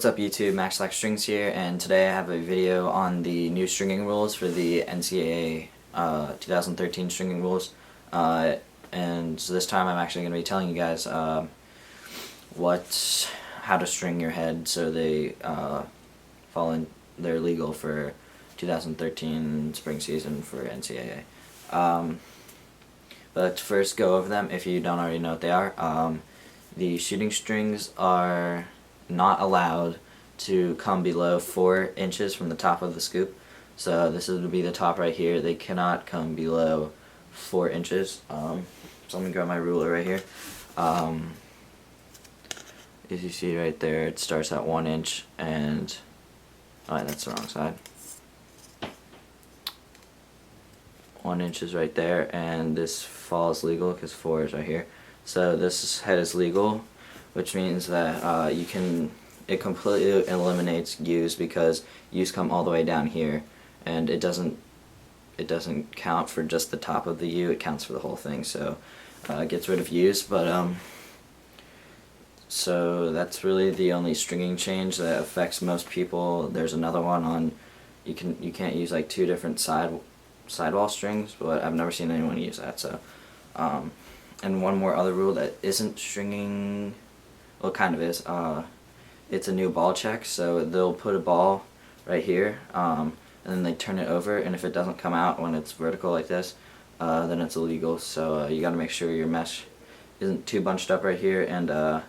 What's up YouTube, MaxLaxStrings here, and today I have a video on the new stringing rules for the NCAA 2013 stringing rules. And so this time I'm actually going to be telling you guys how to string your head so they're legal for 2013 spring season for NCAA. But let's first go over them if you don't already know what they are. The shooting strings are not allowed to come below 4 inches from the top of the scoop. So this would be the top right here. They cannot come below 4 inches. So I'm going to grab my ruler right here. As you see right there, it starts at 1 inch and... Alright, that's the wrong side. 1 inch is right there, and this falls legal because 4 is right here. So this head is legal, which means that it completely eliminates U's because U's come all the way down here, and it doesn't count for just the top of the U, it counts for the whole thing, so it gets rid of U's. But so that's really the only stringing change that affects most people. There's another one on you can't use like 2 different sidewall strings, but I've never seen anyone use that. So and one more other rule that isn't stringing, well, kind of is, it's a new ball check. So they'll put a ball right here, and then they turn it over, and if it doesn't come out when it's vertical like this, then it's illegal. So you got to make sure your mesh isn't too bunched up right here, and the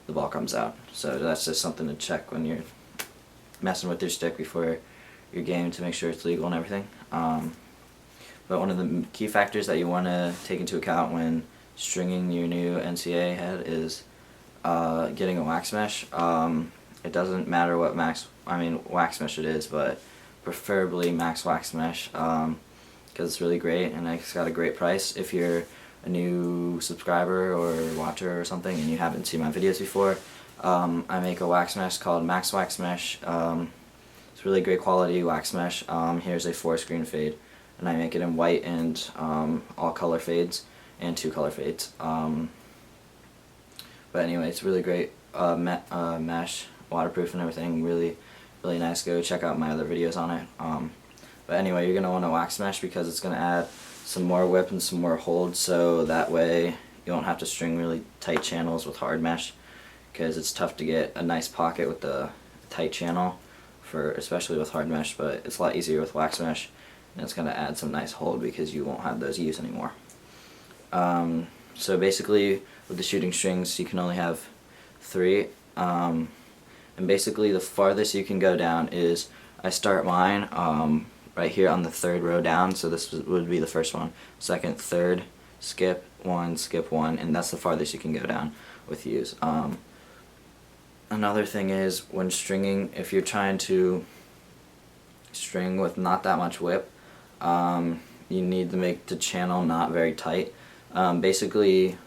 ball comes out. So that's just something to check when you're messing with your stick before your game to make sure it's legal and everything. But one of the key factors that you want to take into account when stringing your new NCAA head is getting a wax mesh. It doesn't matter what wax mesh it is, but preferably maxwax mesh, because it's really great and it's got a great price. If you're a new subscriber or watcher or something and you haven't seen my videos before, I make a wax mesh called maxwax mesh. It's really great quality wax mesh. Here's a 4-screen fade, and I make it in white and all color fades and 2 color fades. But anyway, it's really great mesh, waterproof and everything. Really nice. Go check out my other videos on it. But anyway, you're gonna want to wax mesh because it's gonna add some more whip and some more hold, so that way you don't have to string really tight channels with hard mesh, because it's tough to get a nice pocket with the tight channel, especially with hard mesh. But it's a lot easier with wax mesh, and it's gonna add some nice hold because you won't have those U's anymore. So basically, with the shooting strings, you can only have 3, and basically the farthest you can go down is, I start mine right here on the 3rd row down, so this would be the first one, 2nd, 3rd, skip 1, skip 1, and that's the farthest you can go down with U's. Another thing is, when stringing, if you're trying to string with not that much whip, you need to make the channel not very tight. Basically,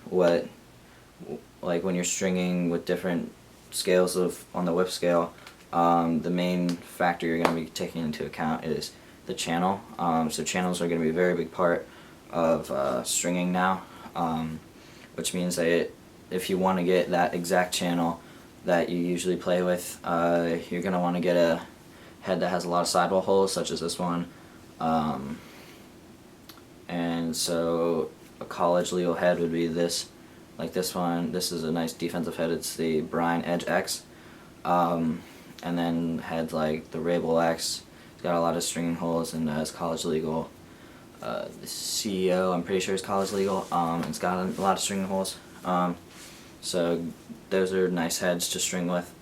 like when you're stringing with different scales on the whip scale, the main factor you're going to be taking into account is the channel. So channels are going to be a very big part of stringing now, which means that if you want to get that exact channel that you usually play with, you're going to want to get a head that has a lot of sidewall holes, such as this one. And so a college legal head would be this, like this one. This is a nice defensive head. It's the Brine Edge X. And then heads like the Rabel X. It's got a lot of stringing holes, and it's college legal. The CEO, I'm pretty sure, is college legal. It's got a lot of stringing holes. So those are nice heads to string with.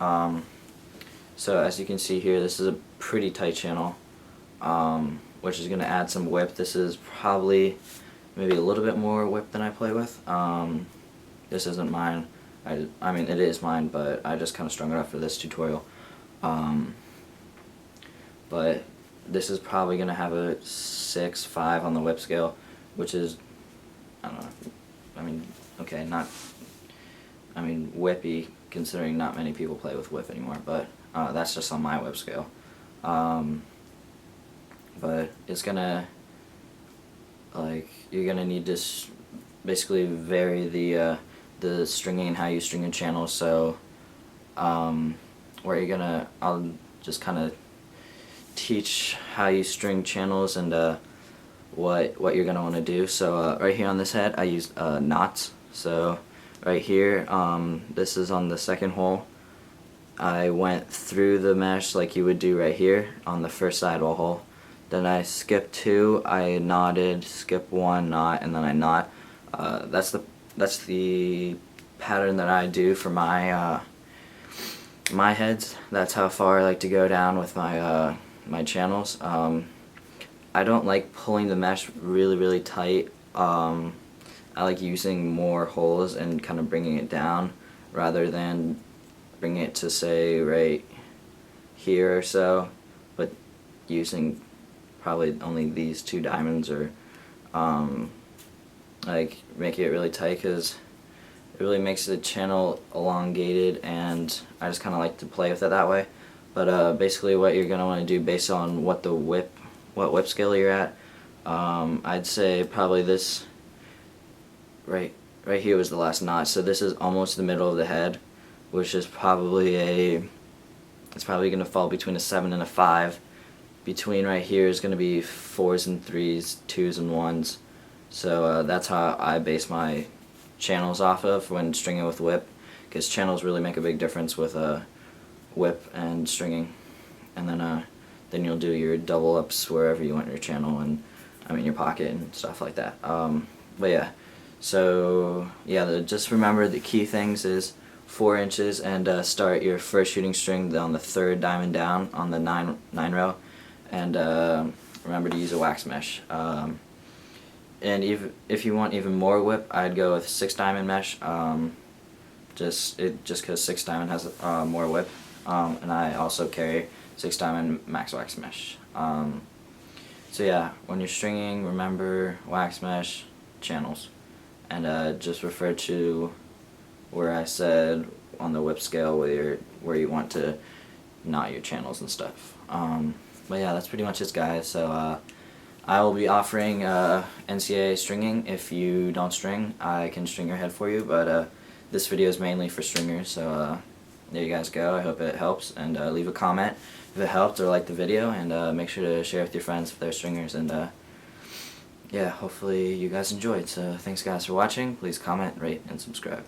So as you can see here, this is a pretty tight channel, which is going to add some whip. This is probably maybe a little bit more whip than I play with. This isn't mine. I mean, it is mine, but I just kind of strung it up for this tutorial. But this is probably going to have a 6.5 on the whip scale, which is, I don't know, okay, whippy, considering not many people play with whip anymore, but that's just on my whip scale. But it's gonna, you're gonna need to basically vary the stringing and how you string your channels. So where I'll just kind of teach how you string channels and what you're gonna want to do. So right here on this head I use knots. So right here, this is on the second hole. I went through the mesh like you would do right here on the first sidewall hole. Then I skipped 2, I knotted, skip 1, knot, and then I knot. That's the pattern that I do for my my heads. That's how far I like to go down with my my channels. I don't like pulling the mesh really tight. I like using more holes and kind of bringing it down rather than bringing it to, say, right here or so, but using probably only these 2 diamonds, or like making it really tight, because it really makes the channel elongated, and I just kind of like to play with it that way. But basically what you're going to want to do based on what whip scale you're at, I'd say probably this right here was the last knot, so this is almost the middle of the head, which is probably it's probably going to fall between a 7 and a 5. Between right here is going to be 4s and 3s, 2s and 1s. So that's how I base my channels off of when stringing with whip, because channels really make a big difference with whip and stringing. And then you'll do your double ups wherever you want your channel, and I mean your pocket and stuff like that. But yeah, so yeah, just remember the key things is 4 inches, and start your first shooting string on the 3rd diamond down on the 9 row, and remember to use a wax mesh. And if you want even more whip, I'd go with 6 diamond mesh. Just because 6 diamond has more whip, and I also carry 6 diamond maxwax mesh. So yeah, when you're stringing, remember wax mesh, channels, and just refer to where I said on the whip scale where you want to knot your channels and stuff. But yeah, that's pretty much it, guys. So I will be offering NCAA stringing. If you don't string, I can string your head for you, but this video is mainly for stringers, so there you guys go. I hope it helps, and leave a comment if it helped or like the video, and make sure to share with your friends if they're stringers, and yeah, hopefully you guys enjoyed. So thanks guys for watching. Please comment, rate, and subscribe.